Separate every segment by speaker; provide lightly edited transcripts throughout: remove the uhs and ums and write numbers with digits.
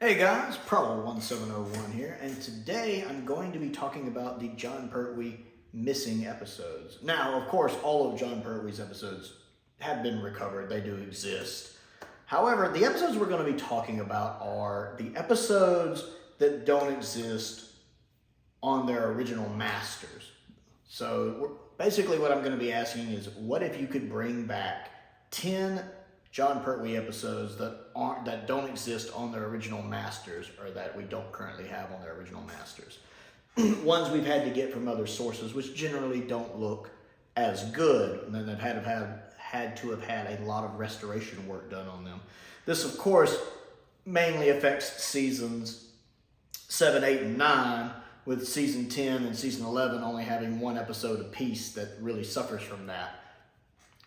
Speaker 1: Hey guys, Prowl 1701 here, and today I'm going to be talking about the Jon Pertwee missing episodes. Now, of course, all of Jon Pertwee's episodes have been recovered. They do exist. However, the episodes we're going to be talking about are the episodes that don't exist on their original masters. So basically what I'm going to be asking is, what if you could bring back 10 Jon Pertwee episodes that don't exist on their original masters, or that we don't currently have on their original masters. Ones we've had to get from other sources, which generally don't look as good, and then they've had to have had a lot of restoration work done on them. This, of course, mainly affects seasons 7, 8, and 9, with season 10 and season 11 only having one episode apiece that really suffers from that.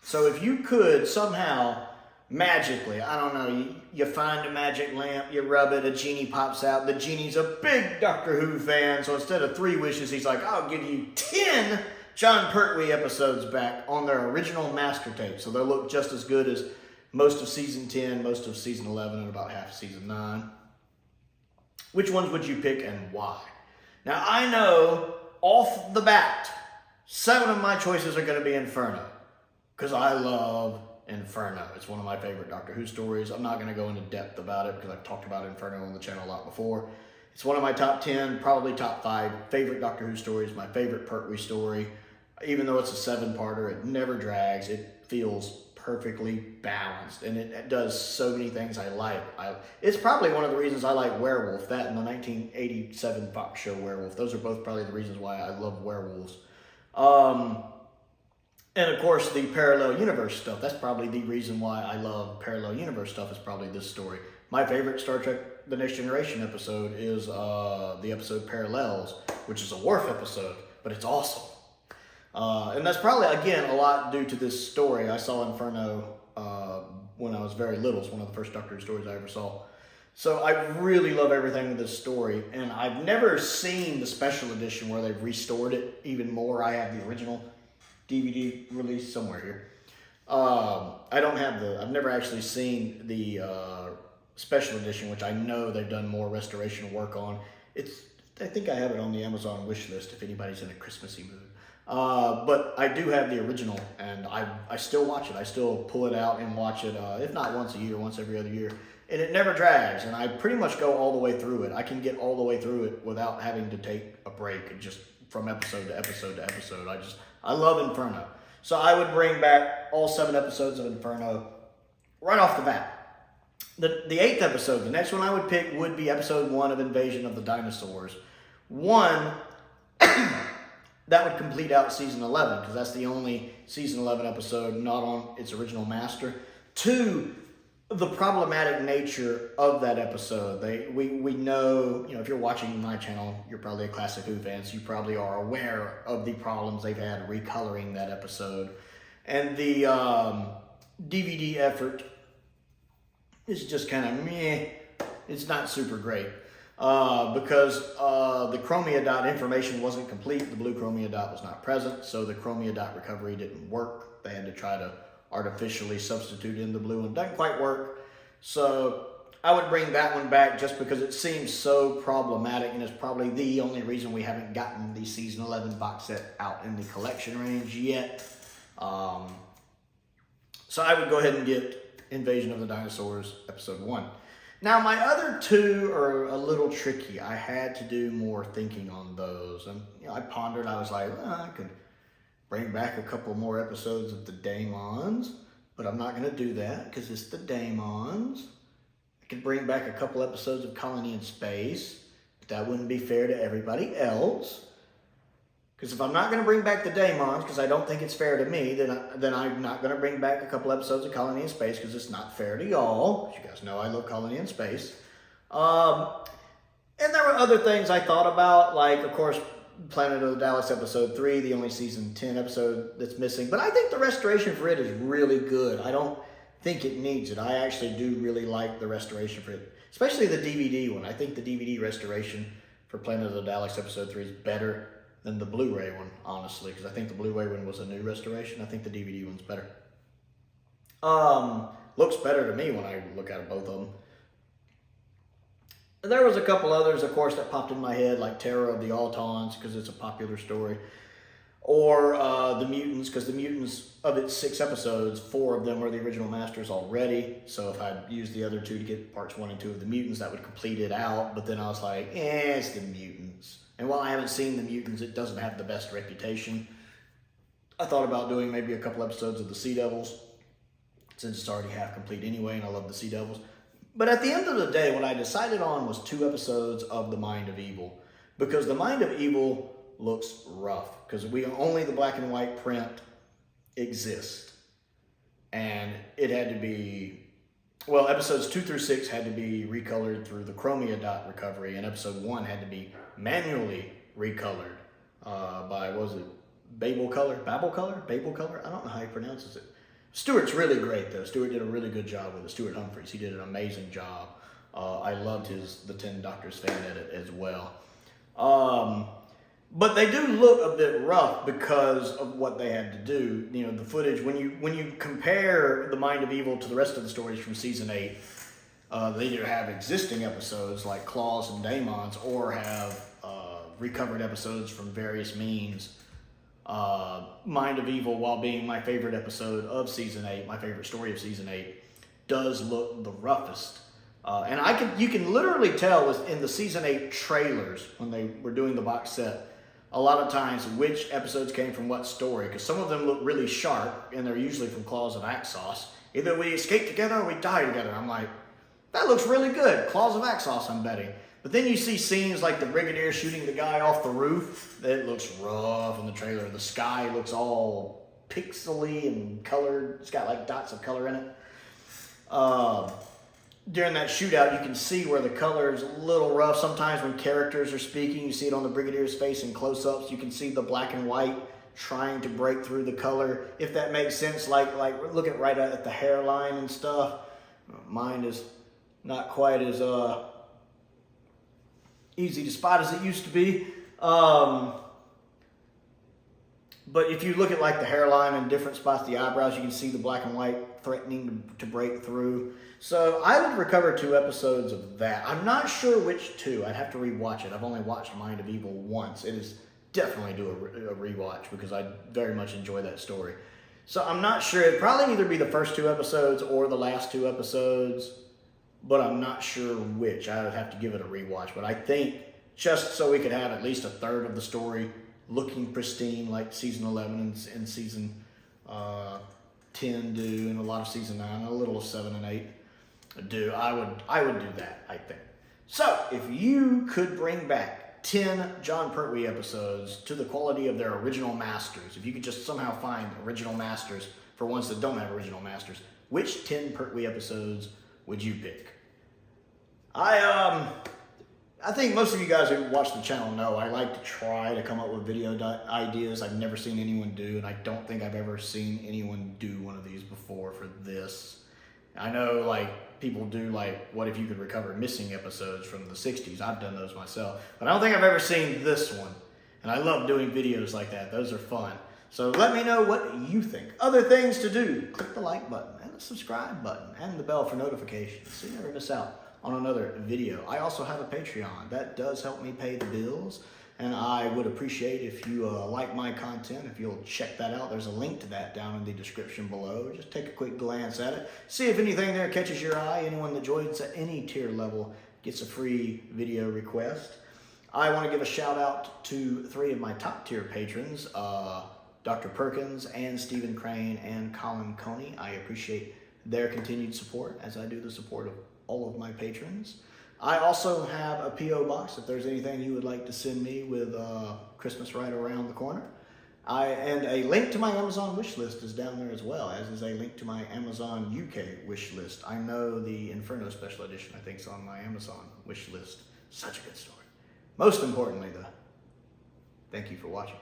Speaker 1: So if you could somehow magically, I don't know, you find a magic lamp, you rub it, a genie pops out. The genie's a big Doctor Who fan, so instead of 3 wishes, he's like, I'll give you 10 Jon Pertwee episodes back on their original master tape. So they'll look just as good as most of season 10, most of season 11, and about half of season 9. Which ones would you pick and why? Now, I know off the bat, 7 of my choices are going to be Inferno, because I love Inferno. It's one of my favorite Doctor Who stories. I'm not going to go into depth about it because I've talked about Inferno on the channel a lot before. It's one of my top 10, probably top 5 favorite Doctor Who stories, my favorite Pertwee story. Even though it's a 7-parter, it never drags. It feels perfectly balanced, and it does so many things I like. It's probably one of the reasons I like Werewolf, that and the 1987 Fox show Werewolf. Those are both probably the reasons why I love werewolves. And of course, the parallel universe stuff. That's probably the reason why I love parallel universe stuff, is probably this story. My favorite Star Trek The Next Generation episode is the episode Parallels, which is a Worf episode, but it's awesome. And that's probably, again, a lot due to this story. I saw Inferno when I was very little. It's one of the first Doctor Who stories I ever saw. So I really love everything with this story, and I've never seen the special edition where they've restored it even more. I have the original DVD release somewhere here. I've never actually seen the special edition, which I know they've done more restoration work on. I think I have it on the Amazon wish list if anybody's in a Christmassy mood. But I do have the original, and I still watch it. I still pull it out and watch it, if not once a year, once every other year. And it never drags, and I pretty much go all the way through it. I can get all the way through it without having to take a break, just from episode to episode to episode. I love Inferno. So I would bring back all 7 episodes of Inferno right off the bat. The 8th episode, the next one I would pick, would be episode 1 of Invasion of the Dinosaurs. 1, that would complete out season 11, because that's the only season 11 episode not on its original master. 2, the problematic nature of that episode. We know, if you're watching my channel, you're probably a classic Who fan, so you probably are aware of the problems they've had recoloring that episode. And the DVD effort is just kind of meh. It's not super great. Because the chromia dot information wasn't complete. The blue chromia dot was not present, so the chromia dot recovery didn't work. They had to try to artificially substitute in the blue, and it doesn't quite work. So I would bring that one back just because it seems so problematic, and it's probably the only reason we haven't gotten the season 11 box set out in the collection range yet. So I would go ahead and get Invasion of the Dinosaurs episode 1. Now, my other 2 are a little tricky. I had to do more thinking on those. And I pondered. I was like, I could bring back a couple more episodes of the Daemons, but I'm not going to do that because it's the Daemons. I could bring back a couple episodes of Colony in Space, but that wouldn't be fair to everybody else. Because if I'm not going to bring back the Daemons, because I don't think it's fair to me, then I'm not going to bring back a couple episodes of Colony in Space, because it's not fair to y'all. As you guys know, I love Colony in Space. And there were other things I thought about, like, of course, Planet of the Daleks episode 3, the only season 10 episode that's missing. But I think the restoration for it is really good. I don't think it needs it. I actually do really like the restoration for it, especially the DVD one. I think the DVD restoration for Planet of the Daleks episode 3 is better than the Blu-ray one, honestly, because I think the Blu-ray one was a new restoration. I think the DVD one's better. Looks better to me when I look at both of them. There was a couple others, of course, that popped in my head, like Terror of the Autons, because it's a popular story. Or the Mutants, because the Mutants, of its 6 episodes, 4 of them were the original Masters already. So if I'd used the other 2 to get parts 1 and 2 of the Mutants, that would complete it out. But then I was like, it's the Mutants. And while I haven't seen the Mutants, it doesn't have the best reputation. I thought about doing maybe a couple episodes of the Sea Devils, since it's already half complete anyway, and I love the Sea Devils. But at the end of the day, what I decided on was 2 episodes of The Mind of Evil. Because The Mind of Evil looks rough. Because only the black and white print exists. And it had to be, well, episodes 2 through 6 had to be recolored through the Chromia dot recovery. And episode 1 had to be manually recolored by, what was it, Babel Color? I don't know how he pronounces it. Stuart's really great, though. Stuart did a really good job with it. Stuart Humphries. He did an amazing job. I loved the 10 Doctors fan edit as well. But they do look a bit rough because of what they had to do. You know, the footage, when you compare The Mind of Evil to the rest of the stories from Season 8, they either have existing episodes like Claws and Daemons or have recovered episodes from various means. Mind of Evil, while being my favorite episode of Season 8, my favorite story of Season 8, does look the roughest. And you can literally tell in the Season 8 trailers, when they were doing the box set, a lot of times which episodes came from what story, because some of them look really sharp, and they're usually from Claws of Axos. Either we escape together or we die together. I'm like, that looks really good. Claws of Axos, I'm betting. But then you see scenes like the Brigadier shooting the guy off the roof. That looks rough in the trailer. The sky looks all pixely and colored. It's got like dots of color in it. During that shootout, you can see where the color is a little rough. Sometimes when characters are speaking, you see it on the Brigadier's face in close-ups. You can see the black and white trying to break through the color. If that makes sense, like look right at the hairline and stuff. Mine is not quite as easy to spot as it used to be. But if you look at like the hairline and different spots, the eyebrows, you can see the black and white threatening to break through. So I would recover 2 episodes of that. I'm not sure which 2. I'd have to rewatch it. I've only watched Mind of Evil once. It is definitely do a rewatch because I very much enjoy that story. So I'm not sure. It'd probably either be the first 2 episodes or the last 2 episodes, but I'm not sure which. I would have to give it a rewatch. But I think just so we could have at least a third of the story looking pristine like season 11 and season 10 do, and a lot of season 9, a little of 7 and 8 do. I would do that, I think. So if you could bring back 10 Jon Pertwee episodes to the quality of their original masters, if you could just somehow find original masters for ones that don't have original masters, which 10 Pertwee episodes would you pick? I think most of you guys who watch the channel know I like to try to come up with video ideas I've never seen anyone do, and I don't think I've ever seen anyone do one of these before for this. I know like people do like, what if you could recover missing episodes from the 60s? I've done those myself, but I don't think I've ever seen this one. And I love doing videos like that. Those are fun. So let me know what you think. Other things to do, click the like button and the subscribe button and the bell for notifications so you never miss out on another video. I also have a Patreon. That does help me pay the bills, and I would appreciate if you like my content, if you'll check that out. There's a link to that down in the description below. Just take a quick glance at it. See if anything there catches your eye. Anyone that joins at any tier level gets a free video request. I want to give a shout out to 3 of my top tier patrons, Dr. Perkins and Stephen Crane and Colin Coney. I appreciate their continued support, as I do the support of all of my patrons. I also have a P.O. box if there's anything you would like to send me with Christmas right around the corner. And a link to my Amazon wish list is down there as well, as is a link to my Amazon UK wish list. I know the Inferno Special Edition, I think, is on my Amazon wish list. Such a good story. Most importantly, though, thank you for watching.